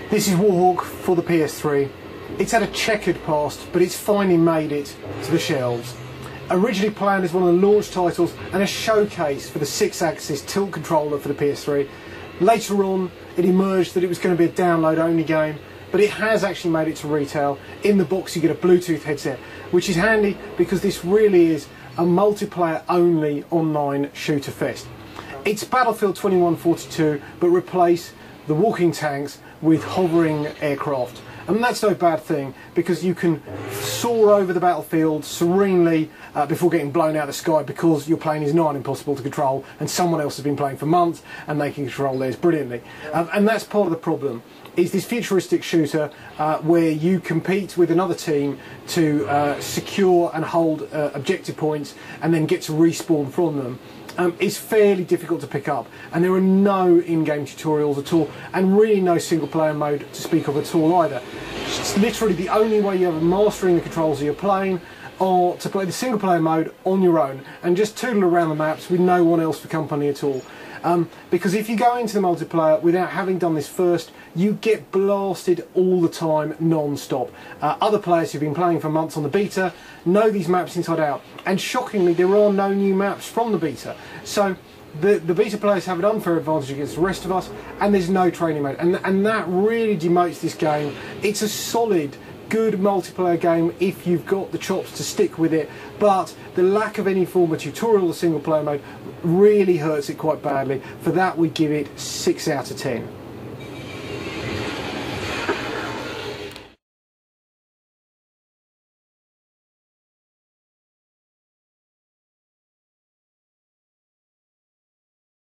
This is Warhawk for the PS3. It's had a checkered past, but it's finally made it to the shelves. Originally planned as one of the launch titles and a showcase for the 6-axis tilt controller for the PS3. Later on, it emerged that it was going to be a download-only game, but it has actually made it to retail. In the box you get a Bluetooth headset, which is handy because this really is a multiplayer-only online shooter fest. It's Battlefield 2142, but replace the walking tanks with hovering aircraft. And that's no bad thing, because you can soar over the battlefield serenely before getting blown out of the sky, because your plane is not impossible to control and someone else has been playing for months and they can control theirs brilliantly. And that's part of the problem, is this futuristic shooter where you compete with another team to secure and hold objective points and then get to respawn from them. Is fairly difficult to pick up, and there are no in-game tutorials at all, and really no single-player mode to speak of at all either. It's literally the only way you have of mastering the controls of your plane, or to play the single-player mode on your own and just tootle around the maps with no one else for company at all. Because if you go into the multiplayer without having done this first, you get blasted all the time, non-stop. Other players who've been playing for months on the beta know these maps inside out, and shockingly there are no new maps from the beta. So the beta players have an unfair advantage against the rest of us, and there's no training mode, and that really demotes this game. It's a solid, good multiplayer game if you've got the chops to stick with it, but the lack of any form of tutorial or single player mode really hurts it quite badly. For that we give it 6 out of 10.